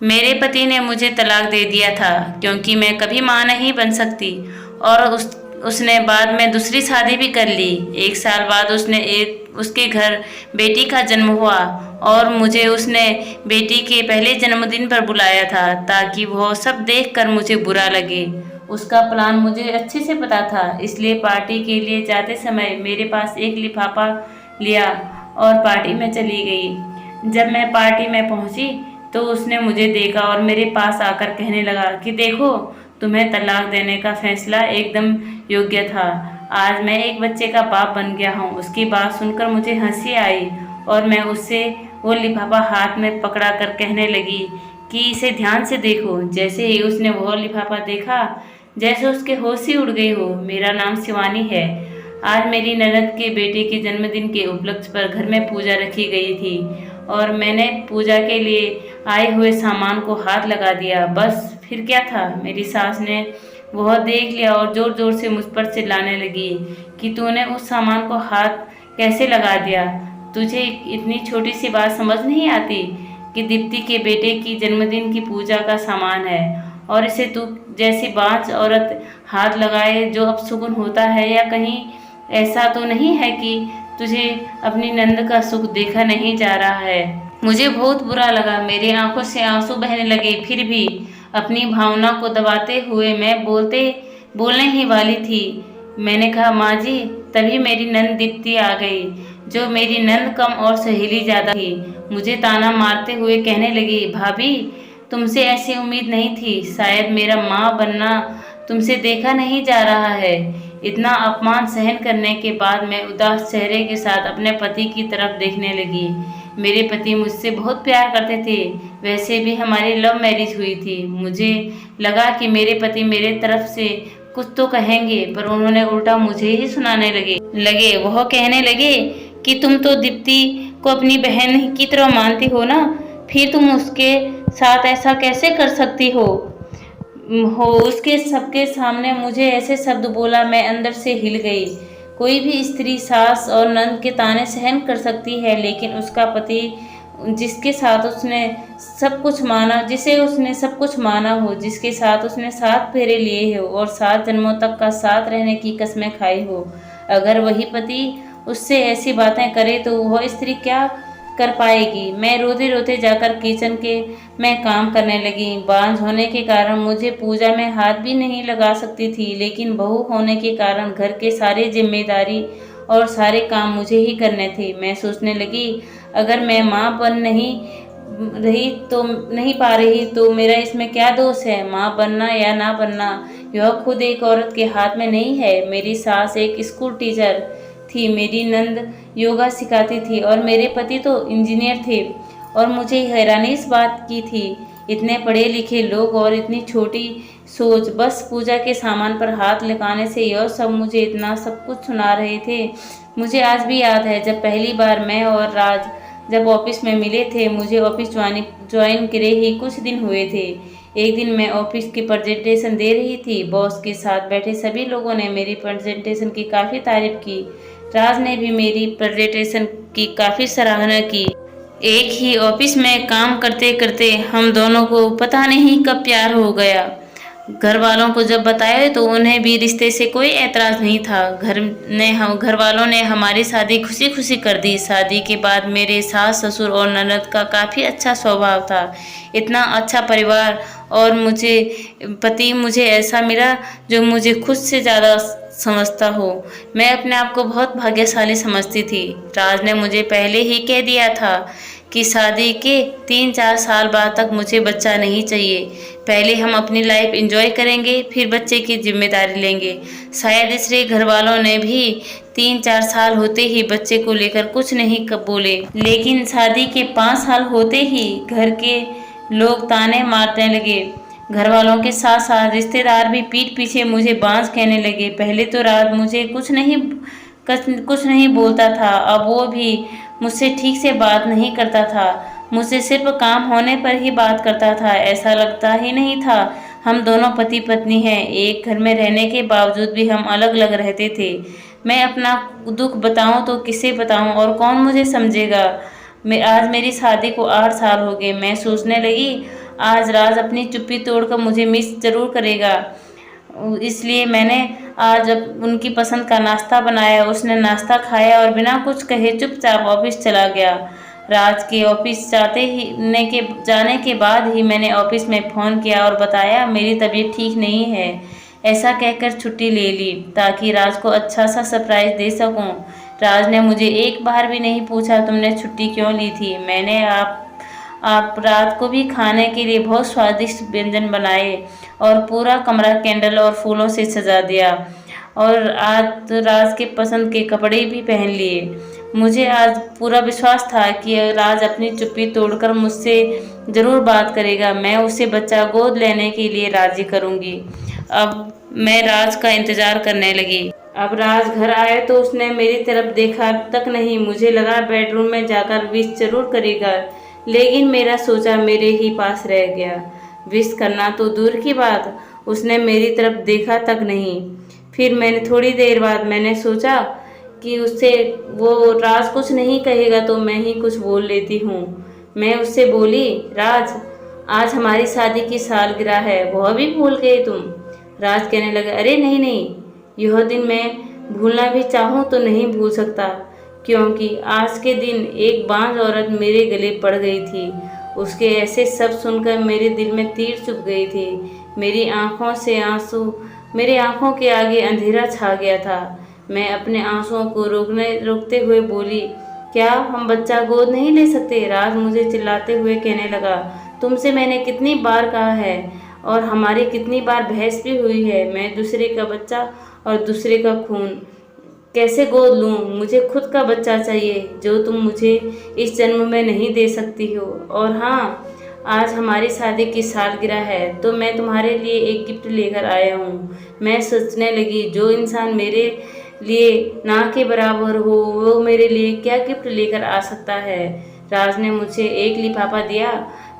मेरे पति ने मुझे तलाक दे दिया था क्योंकि मैं कभी माँ नहीं बन सकती। और उसने बाद में दूसरी शादी भी कर ली। 1 साल बाद उसके घर बेटी का जन्म हुआ और मुझे उसने बेटी के पहले जन्मदिन पर बुलाया था ताकि वो सब देखकर मुझे बुरा लगे। उसका प्लान मुझे अच्छे से पता था, इसलिए पार्टी के लिए जाते समय मेरे पास एक लिफाफा लिया और पार्टी में चली गई। जब मैं पार्टी में पहुंची तो उसने मुझे देखा और मेरे पास आकर कहने लगा कि देखो, तुम्हें तलाक देने का फैसला एकदम योग्य था। आज मैं एक बच्चे का बाप बन गया हूँ। उसकी बात सुनकर मुझे हंसी आई और मैं उससे वो लिफाफा हाथ में पकड़ा कर कहने लगी कि इसे ध्यान से देखो। जैसे ही उसने वो लिफाफा देखा, जैसे उसके होश ही उड़ गई हो। मेरा नाम शिवानी है। आज मेरी ननद के बेटे के जन्मदिन के उपलक्ष्य पर घर में पूजा रखी गई थी और मैंने पूजा के लिए आए हुए सामान को हाथ लगा दिया। बस फिर क्या था, मेरी सास ने वह देख लिया और जोर जोर से मुझ पर चिल्लाने लगी कि तूने उस सामान को हाथ कैसे लगा दिया। तुझे इतनी छोटी सी बात समझ नहीं आती कि दीप्ति के बेटे की जन्मदिन की पूजा का सामान है और इसे तू जैसी बांझ औरत हाथ लगाए जो अपशगुन होता है। या कहीं ऐसा तो नहीं है कि तुझे अपनी नंद का सुख देखा नहीं जा रहा है। मुझे बहुत बुरा लगा, मेरी आंखों से आंसू बहने लगे। फिर भी अपनी भावना को दबाते हुए मैं बोलने ही वाली थी। मैंने कहा, माँ जी। तभी मेरी नंद दीप्ति आ गई, जो मेरी नंद कम और सहेली ज्यादा थी। मुझे ताना मारते हुए कहने लगी, भाभी, तुमसे ऐसी उम्मीद नहीं थी। शायद मेरा माँ बनना तुमसे देखा नहीं जा रहा है। इतना अपमान सहन करने के बाद मैं उदास चेहरे के साथ अपने पति की तरफ देखने लगी। मेरे पति मुझसे बहुत प्यार करते थे। वैसे भी हमारी लव मैरिज हुई थी। मुझे लगा कि मेरे पति मेरे तरफ से कुछ तो कहेंगे, पर उन्होंने उल्टा मुझे ही सुनाने लगे। वह कहने लगे कि तुम तो दीप्ति को अपनी बहन की तरह मानती हो ना, फिर तुम उसके साथ ऐसा कैसे कर सकती हो। उसके सबके सामने मुझे ऐसे शब्द बोला, मैं अंदर से हिल गई। कोई भी स्त्री सास और नंद के ताने सहन कर सकती है, लेकिन उसका पति जिसके साथ उसने सब कुछ माना हो, जिसके साथ उसने 7 फेरे लिए हो और 7 जन्मों तक का साथ रहने की कसमें खाई हो, अगर वही पति उससे ऐसी बातें करे तो वह स्त्री क्या कर पाएगी। मैं रोते रोते जाकर किचन में काम करने लगी। बांझ होने के कारण मुझे पूजा में हाथ भी नहीं लगा सकती थी, लेकिन बहू होने के कारण घर के सारे जिम्मेदारी और सारे काम मुझे ही करने थे। मैं सोचने लगी, अगर मैं माँ बन नहीं पा रही तो मेरा इसमें क्या दोष है। माँ बनना या ना बनना यह खुद एक औरत के हाथ में नहीं है। मेरी सास एक स्कूल टीचर थी, मेरी नंद योगा सिखाती थी और मेरे पति तो इंजीनियर थे। और मुझे हैरानी इस बात की थी, इतने पढ़े लिखे लोग और इतनी छोटी सोच। बस पूजा के सामान पर हाथ लगाने से यह सब मुझे इतना सब कुछ सुना रहे थे। मुझे आज भी याद है जब पहली बार मैं और राज जब ऑफिस में मिले थे। मुझे ऑफिस ज्वाइन करे ही कुछ दिन हुए थे। एक दिन मैं ऑफिस की प्रेजेंटेशन दे रही थी। बॉस के साथ बैठे सभी लोगों ने मेरी प्रेजेंटेशन की काफ़ी तारीफ की। राज ने भी मेरी प्रेजेंटेशन की काफ़ी सराहना की। एक ही ऑफिस में काम करते करते हम दोनों को पता नहीं कब प्यार हो गया। घर वालों को जब बताया तो उन्हें भी रिश्ते से कोई एतराज़ नहीं था। घर वालों ने हमारी शादी खुशी खुशी कर दी। शादी के बाद मेरे सास ससुर और ननद का काफ़ी अच्छा स्वभाव था। इतना अच्छा परिवार और मुझे ऐसा मिला जो मुझे खुद से ज़्यादा समझता हो। मैं अपने आप को बहुत भाग्यशाली समझती थी। राज ने मुझे पहले ही कह दिया था कि शादी के 3-4 साल बाद तक मुझे बच्चा नहीं चाहिए। पहले हम अपनी लाइफ एंजॉय करेंगे, फिर बच्चे की जिम्मेदारी लेंगे। शायद इसलिए घर वालों ने भी 3-4 साल होते ही बच्चे को लेकर कुछ नहीं बोले। लेकिन शादी के 5 साल होते ही घर के लोग ताने मारने लगे। घर वालों के साथ साथ रिश्तेदार भी पीठ पीछे मुझे बांझ कहने लगे। पहले तो राज मुझे कुछ नहीं बोलता था, अब वो भी मुझसे ठीक से बात नहीं करता था। मुझसे सिर्फ काम होने पर ही बात करता था। ऐसा लगता ही नहीं था हम दोनों पति पत्नी हैं। एक घर में रहने के बावजूद भी हम अलग अलग रहते थे। मैं अपना दुख बताऊं तो किसे बताऊं और कौन मुझे समझेगा। आज मेरी शादी को 8 साल हो गए। मैं सोचने लगी, आज राज अपनी चुप्पी तोड़कर मुझे मिस ज़रूर करेगा, इसलिए मैंने आज उनकी पसंद का नाश्ता बनाया। उसने नाश्ता खाया और बिना कुछ कहे चुपचाप ऑफिस चला गया। राज के ऑफिस जाने के बाद ही मैंने ऑफिस में फ़ोन किया और बताया मेरी तबीयत ठीक नहीं है। ऐसा कहकर छुट्टी ले ली ताकि राज को अच्छा सा सरप्राइज दे सकूं। राज ने मुझे एक बार भी नहीं पूछा तुमने छुट्टी क्यों ली थी। मैंने आप रात को भी खाने के लिए बहुत स्वादिष्ट व्यंजन बनाए और पूरा कमरा कैंडल और फूलों से सजा दिया और आज राज के पसंद के कपड़े भी पहन लिए। मुझे आज पूरा विश्वास था कि राज अपनी चुप्पी तोड़कर मुझसे ज़रूर बात करेगा। मैं उसे बच्चा गोद लेने के लिए राजी करूंगी। अब मैं राज का इंतज़ार करने लगी। अब राज घर आए तो उसने मेरी तरफ देखा तक नहीं। मुझे लगा बेडरूम में जाकर विश जरूर करेगा, लेकिन मेरा सोचा मेरे ही पास रह गया। विश करना तो दूर की बात, उसने मेरी तरफ देखा तक नहीं। फिर मैंने थोड़ी देर बाद मैंने सोचा कि उससे वो राज कुछ नहीं कहेगा तो मैं ही कुछ बोल लेती हूँ। मैं उससे बोली, राज आज हमारी शादी की सालगिरह है, वह भी भूल गए तुम। राज कहने लगा, अरे नहीं नहीं, यह दिन मैं भूलना भी चाहूँ तो नहीं भूल सकता, क्योंकि आज के दिन एक बांझ औरत मेरे गले पड़ गई थी। उसके ऐसे शब्द सुनकर मेरे दिल में तीर चुभ गई थी। मेरी आंखों के आगे अंधेरा छा गया था। मैं अपने आंसुओं को रोकते हुए बोली, क्या हम बच्चा गोद नहीं ले सकते। राज मुझे चिल्लाते हुए कहने लगा, तुमसे मैंने कितनी बार कहा है और हमारी कितनी बार बहस भी हुई है। मैं दूसरे का बच्चा और दूसरे का खून कैसे गोद लूँ। मुझे खुद का बच्चा चाहिए जो तुम मुझे इस जन्म में नहीं दे सकती हो। और हाँ, आज हमारी शादी की सालगिरह है तो मैं तुम्हारे लिए एक गिफ्ट लेकर आया हूँ। मैं सोचने लगी, जो इंसान मेरे लिए ना के बराबर हो वो मेरे लिए क्या गिफ्ट लेकर आ सकता है। राज ने मुझे एक लिफाफा दिया।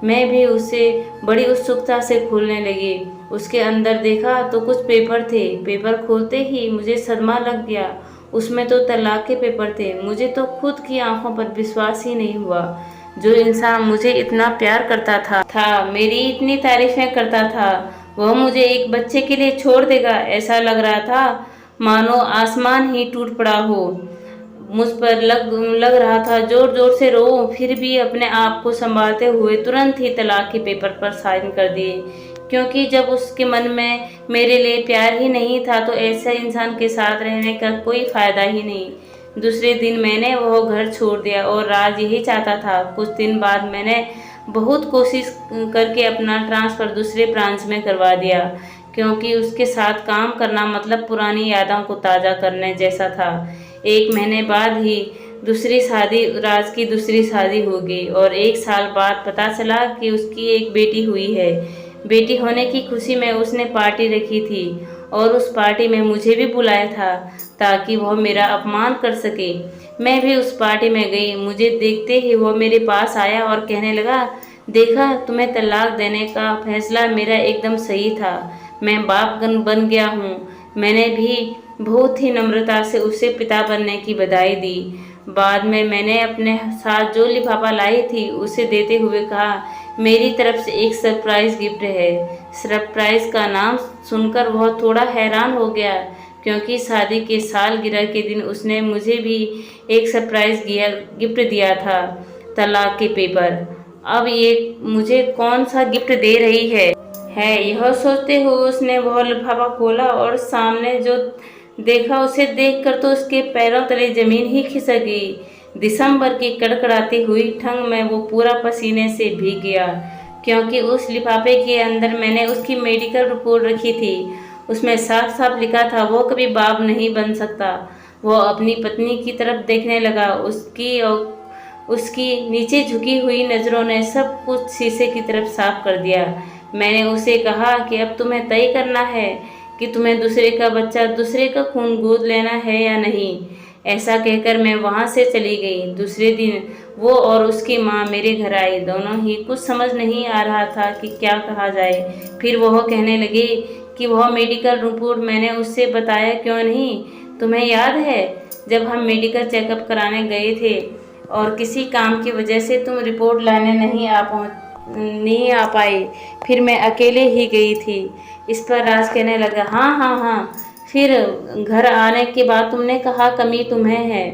मैं भी उसे बड़ी उत्सुकता से खोलने लगी। उसके अंदर देखा तो कुछ पेपर थे। पेपर खोलते ही मुझे सदमा लग गया। उसमें तो तलाक के पेपर थे। मुझे तो खुद की आंखों पर विश्वास ही नहीं हुआ। जो इंसान मुझे इतना प्यार करता था, मेरी इतनी तारीफें करता था, वह मुझे एक बच्चे के लिए छोड़ देगा। ऐसा लग रहा था मानो आसमान ही टूट पड़ा हो। मुझ पर लग रहा था जोर जोर से रो, फिर भी अपने आप को संभालते हुए तुरंत ही तलाक के पेपर पर साइन कर दिए, क्योंकि जब उसके मन में मेरे लिए प्यार ही नहीं था तो ऐसे इंसान के साथ रहने का कोई फ़ायदा ही नहीं। दूसरे दिन मैंने वह घर छोड़ दिया और राज यही चाहता था। कुछ दिन बाद मैंने बहुत कोशिश करके अपना ट्रांसफ़र दूसरे ब्रांच में करवा दिया, क्योंकि उसके साथ काम करना मतलब पुरानी यादों को ताज़ा करने जैसा था। एक महीने बाद ही राज की दूसरी शादी हो गई और एक साल बाद पता चला कि उसकी एक बेटी हुई है। बेटी होने की खुशी में उसने पार्टी रखी थी और उस पार्टी में मुझे भी बुलाया था ताकि वह मेरा अपमान कर सके। मैं भी उस पार्टी में गई। मुझे देखते ही वह मेरे पास आया और कहने लगा, देखा, तुम्हें तलाक देने का फैसला मेरा एकदम सही था। मैं बाप बन गया हूँ। मैंने भी बहुत ही नम्रता से उसे पिता बनने की बधाई दी। बाद में मैंने अपने साथ जो लिफाफा लाई थी उसे देते हुए कहा, मेरी तरफ से एक सरप्राइज़ गिफ्ट है। सरप्राइज़ का नाम सुनकर वह थोड़ा हैरान हो गया, क्योंकि शादी के सालगिरह के दिन उसने मुझे भी एक सरप्राइज़ गिफ्ट दिया था, तलाक के पेपर। अब ये मुझे कौन सा गिफ्ट दे रही है। यह सोचते हुए उसने वह लिफाफा खोला और सामने जो देखा उसे देखकर तो उसके पैरों तले जमीन ही खिसक गई। दिसंबर की कड़कड़ाती हुई ठंड में वो पूरा पसीने से भीग गया, क्योंकि उस लिफाफे के अंदर मैंने उसकी मेडिकल रिपोर्ट रखी थी। उसमें साफ साफ लिखा था वो कभी बाप नहीं बन सकता। वो अपनी पत्नी की तरफ देखने लगा। उसकी नीचे झुकी हुई नज़रों ने सब कुछ शीशे की तरफ साफ कर दिया। मैंने उसे कहा कि अब तुम्हें तय करना है कि तुम्हें दूसरे का बच्चा, दूसरे का खून गोद लेना है या नहीं। ऐसा कहकर मैं वहाँ से चली गई। दूसरे दिन वो और उसकी माँ मेरे घर आई। दोनों ही कुछ समझ नहीं आ रहा था कि क्या कहा जाए। फिर वह कहने लगे कि वह मेडिकल रिपोर्ट मैंने उससे बताया क्यों नहीं। तुम्हें याद है जब हम मेडिकल चेकअप कराने गए थे और किसी काम की वजह से तुम रिपोर्ट लाने नहीं नहीं आ पाए, फिर मैं अकेले ही गई थी। इस पर राज कहने लगा, हाँ हाँ हाँ, फिर घर आने के बाद तुमने कहा कमी तुम्हें है,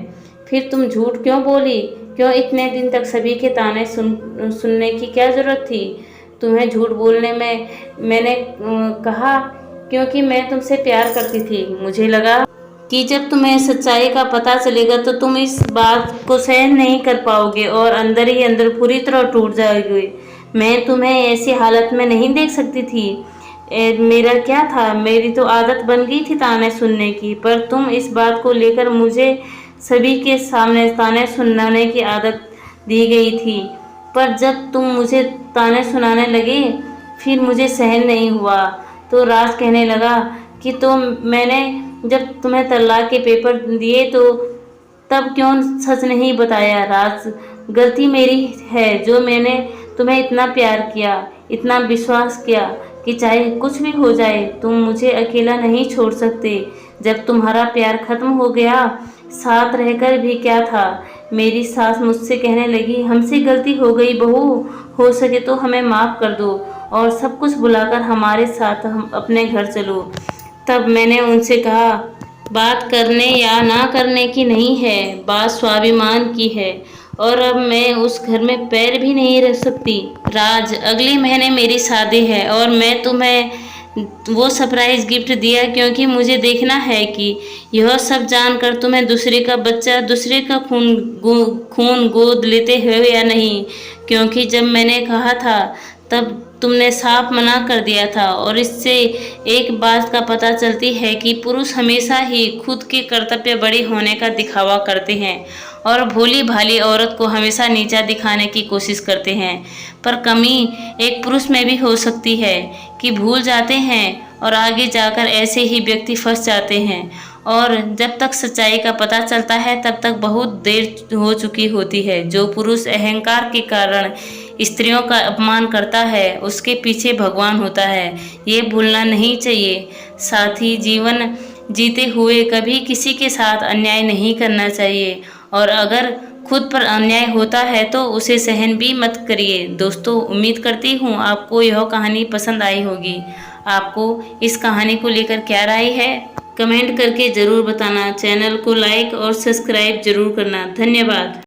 फिर तुम झूठ क्यों बोली? क्यों इतने दिन तक सभी के ताने सुनने की क्या ज़रूरत थी? तुम्हें झूठ बोलने में मैंने कहा क्योंकि मैं तुमसे प्यार करती थी। मुझे लगा कि जब तुम्हें सच्चाई का पता चलेगा तो तुम इस बात को सहन नहीं कर पाओगे और अंदर ही अंदर पूरी तरह टूट जाओगे। मैं तुम्हें ऐसी हालत में नहीं देख सकती थी। मेरा क्या था, मेरी तो आदत बन गई थी ताने सुनने की, पर तुम इस बात को लेकर मुझे सभी के सामने ताने सुनाने की आदत दी गई थी। पर जब तुम मुझे ताने सुनाने लगे फिर मुझे सहन नहीं हुआ। तो राज कहने लगा कि तो मैंने जब तुम्हें तलाक के पेपर दिए तो तब क्यों सच नहीं बताया? राज, गलती मेरी है जो मैंने तुम्हें इतना प्यार किया, इतना विश्वास किया कि चाहे कुछ भी हो जाए तुम मुझे अकेला नहीं छोड़ सकते। जब तुम्हारा प्यार खत्म हो गया, साथ रहकर भी क्या था? मेरी सास मुझसे कहने लगी, हमसे गलती हो गई बहू, हो सके तो हमें माफ़ कर दो और सब कुछ भुलाकर हमारे साथ हम अपने घर चलो। तब मैंने उनसे कहा, बात करने या ना करने की नहीं है, बात स्वाभिमान की है और अब मैं उस घर में पैर भी नहीं रख सकती। राज, अगले महीने मेरी शादी है और मैं तुम्हें वो सरप्राइज गिफ्ट दिया क्योंकि मुझे देखना है कि यह सब जानकर तुम्हें दूसरे का बच्चा, दूसरे का खून गोद लेते हुए या नहीं, क्योंकि जब मैंने कहा था तब तुमने साफ मना कर दिया था। और इससे एक बात का पता चलती है कि पुरुष हमेशा ही खुद के कर्तव्य बड़े होने का दिखावा करते हैं और भोली भाली औरत को हमेशा नीचा दिखाने की कोशिश करते हैं। पर कमी एक पुरुष में भी हो सकती है कि भूल जाते हैं और आगे जाकर ऐसे ही व्यक्ति फंस जाते हैं और जब तक सच्चाई का पता चलता है तब तक बहुत देर हो चुकी होती है। जो पुरुष अहंकार के कारण स्त्रियों का अपमान करता है उसके पीछे भगवान होता है, ये भूलना नहीं चाहिए। साथ ही जीवन जीते हुए कभी किसी के साथ अन्याय नहीं करना चाहिए और अगर खुद पर अन्याय होता है तो उसे सहन भी मत करिए। दोस्तों, उम्मीद करती हूँ आपको यह कहानी पसंद आई होगी। आपको इस कहानी को लेकर क्या राय है, कमेंट करके ज़रूर बताना। चैनल को लाइक और सब्सक्राइब जरूर करना। धन्यवाद।